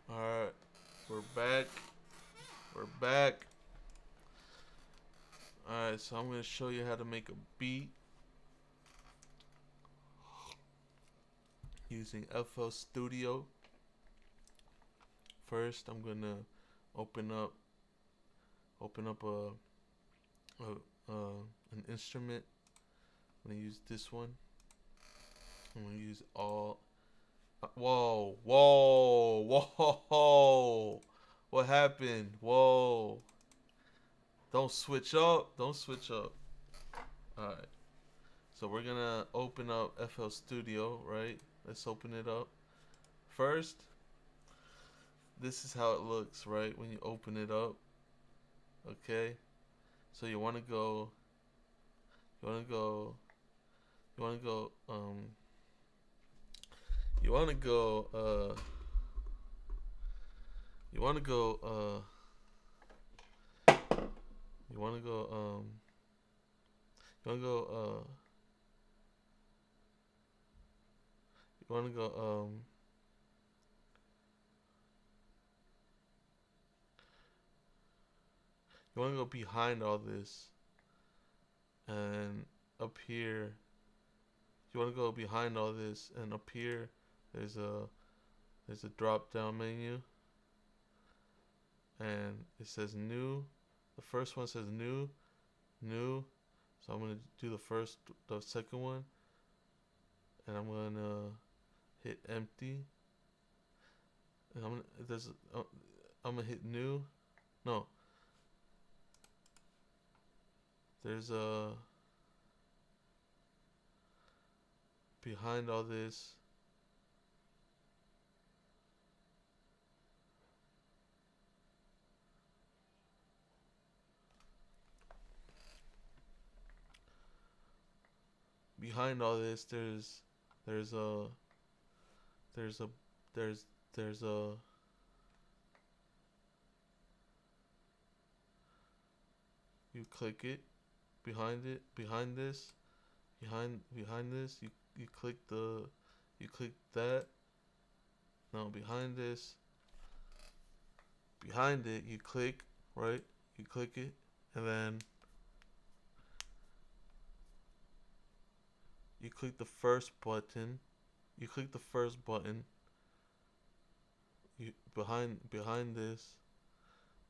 Alright, we're back. We're back. Alright, so I'm going to show you how to make a beat using FL Studio. First, I'm going to open up a an instrument. I'm going to use this one. I'm going to use all whoa. What happened? Whoa. Don't switch up. Don't switch up. Alright. So we're gonna open up FL Studio, right? Let's open it up. First, this is how it looks, right? When you open it up. Okay? So you wanna go you wanna go you wanna go you wanna go you wanna go you wanna go you wanna go you wanna go behind all this, and up here you wanna go behind all this, and up here there's a drop down menu, and it says new. The first one says new. So I'm gonna do the second one, and I'm gonna hit empty, and I'm gonna hit new. No, there's a behind all this. Behind all this, there's a there's a there's a you click it behind this behind this you click you click that. No, behind it you click, right, you click it, and then you click the first button. You click the first button. You behind this,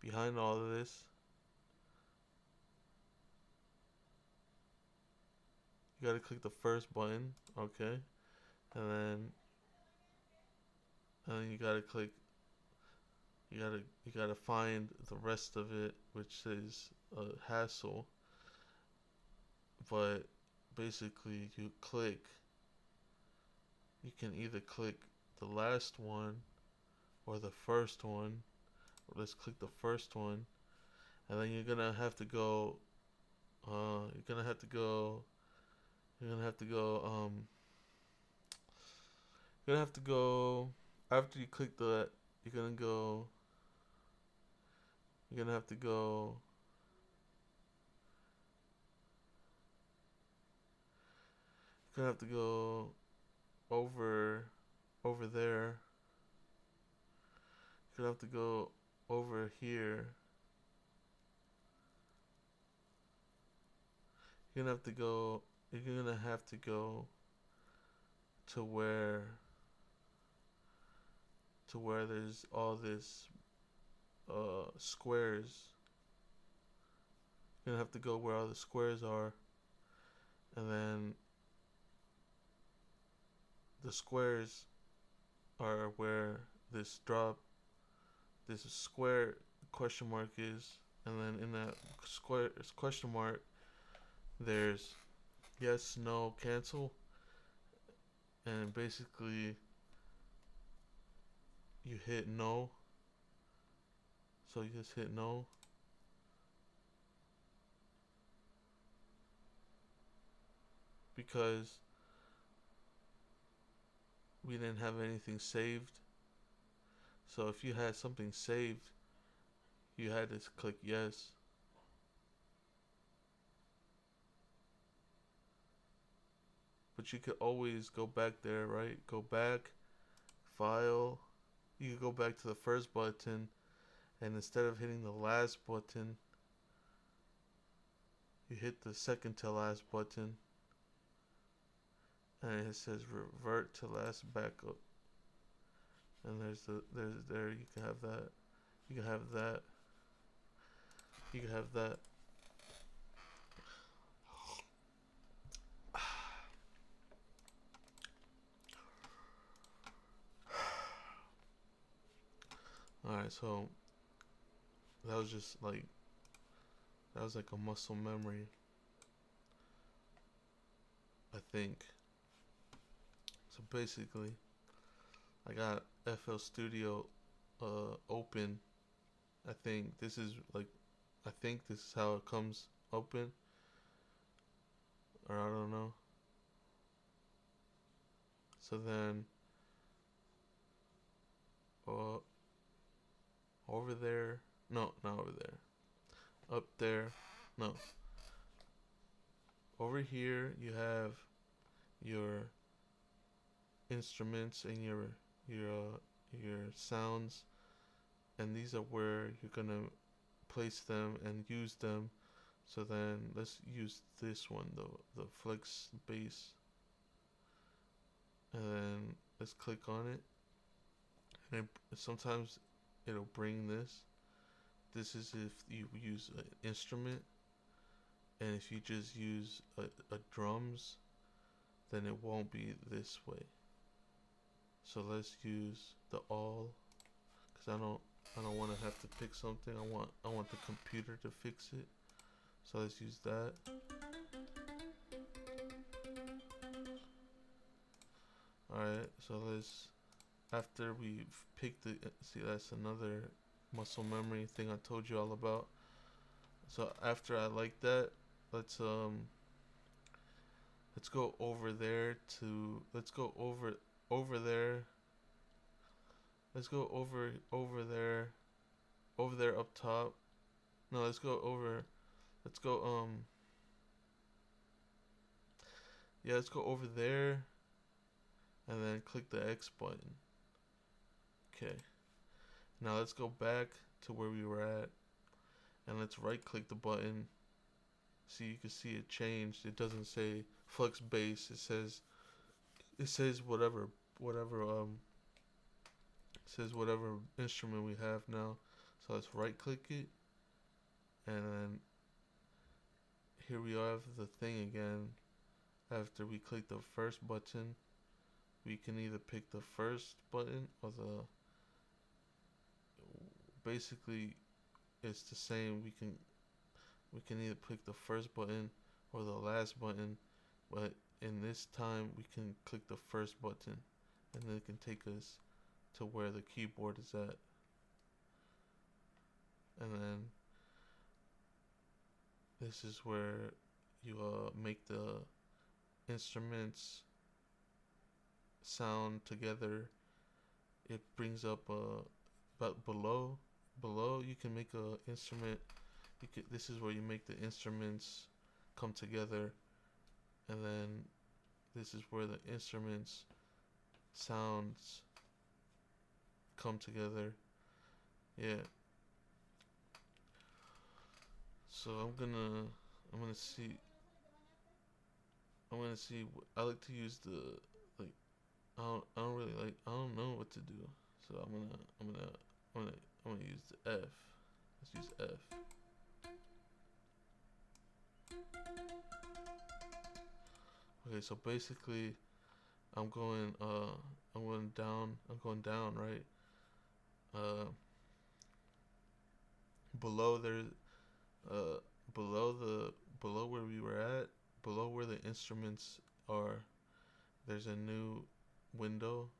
behind all of this. You gotta click the first button, okay, and then you gotta click. You gotta find the rest of it, which is a hassle. But basically, you click. You can either click the last one or the first one. Let's click the first one, and then you're gonna have to go. You're gonna have to go. You're gonna have to go. You're gonna have to go after you click that. You're gonna go. You're gonna have to go. You're gonna have to go over there. You're gonna have to go over here. You're gonna have to go. You're gonna have to go to where there's all this squares. You're gonna have to go where all the squares are, and then the squares are where this square question mark is, and then in that square question mark there's yes, no, cancel, and basically you hit no. So you just hit no, because we didn't have anything saved. So if you had something saved, you had to click yes. But you could always go back there, right? Go back, file, you could go back to the first button, and instead of hitting the last button, you hit the second to last button, and it says revert to last backup. And there you can have that. You can have that. You can have that. Alright, so that was just like that was like a muscle memory, I think. So basically, I got FL Studio open. I think this is like I think this is how it comes open, or I don't know. So then uh over there, no, not over there. Up there. No. Over here you have your instruments and your sounds, and these are where you're gonna place them and use them. So then let's use this one, the flex bass, and then let's click on it. And sometimes it'll bring this. This is if you use an instrument, and if you just use a drums, then it won't be this way. So let's use the all, because I don't want to have to pick something. I want the computer to fix it. So let's use that. Alright, so let's, after we've picked the, see, that's another muscle memory thing I told you all about. So after I like that, let's go over there to, let's go over there. Let's go over there up top. No, let's go over, let's go, yeah, let's go over there, and then click the X button. Okay. Now let's go back to where we were at, and let's right click the button. See, you can see it changed. It doesn't say flex bass. It says whatever it says whatever instrument we have now. So let's right click it, and then here we have the thing again. After we click the first button, we can either pick the first button or the, basically it's the same. We can either click the first button or the last button, but in this time we can click the first button, and then it can take us to where the keyboard is at. And then this is where you make the instruments sound together. It brings up but below you can make a instrument. This is where you make the instruments come together, and then this is where the instruments sounds come together. Yeah. So I'm gonna see. I like to use the, like, I don't really like, I don't know what to do. So I'm gonna use the F. Let's use F. Okay, so basically I'm going down, right? Uh below there, uh below where we were at, below where the instruments are, there's a new window.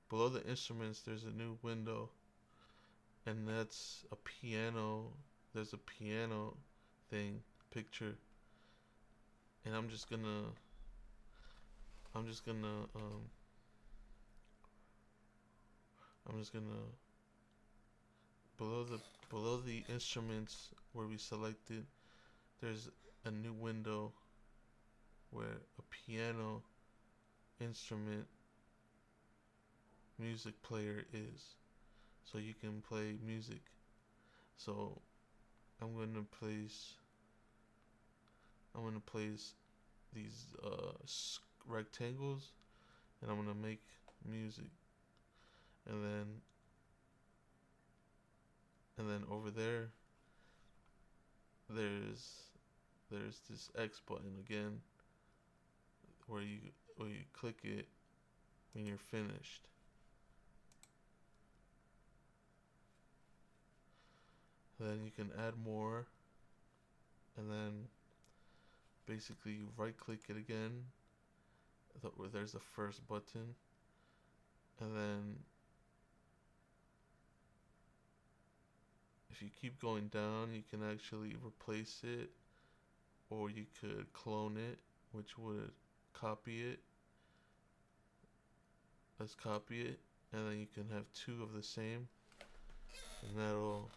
Below the instruments there's a new window, and that's a piano. There's a piano thing picture, and I'm just gonna I'm just gonna below the instruments where we selected, there's a new window where a piano instrument music player is, so you can play music. So I'm gonna place I'm gonna place these rectangles, and I'm gonna make music, and then over there there's this X button again, where you click it when you're finished. Then you can add more, and then basically you right click it again, where there's the first button, and then if you keep going down, you can actually replace it, or you could clone it, which would copy it. Let's copy it, and then you can have two of the same, and that'll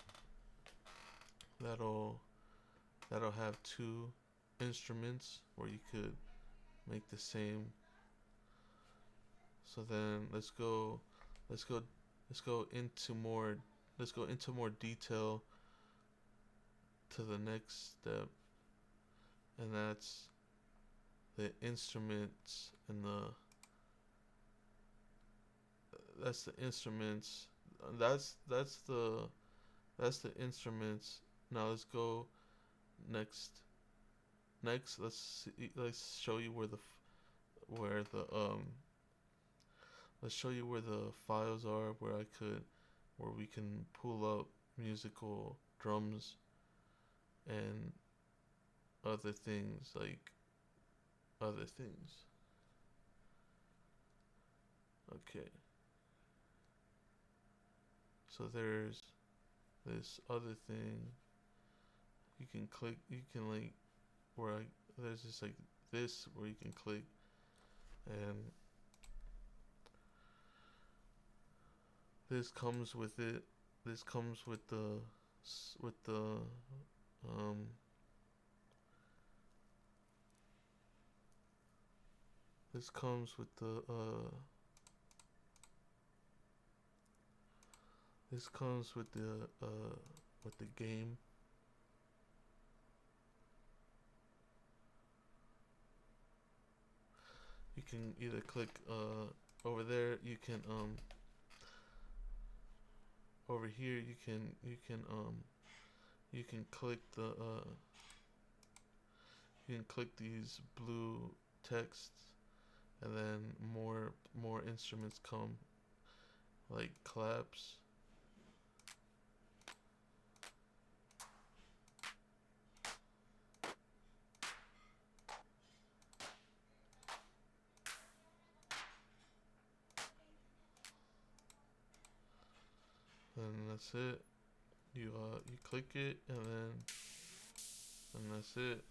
that'll have two instruments where you could make the same. So then let's go let's go into more let's go into more detail to the next step, and the instruments and that's the instruments. That's the instruments. Now let's go next. Let's show you where the let's show you where the files are, where we can pull up musical drums and other things, like other things. Okay. So there's this other thing. You can click. You can like there's this like this where you can click, and this comes with it. This comes with the um. This comes with the This comes with the game. You can either click over there. Over here you can click you can click these blue texts, and then more instruments come, like claps. And that's it. You click it, and that's it.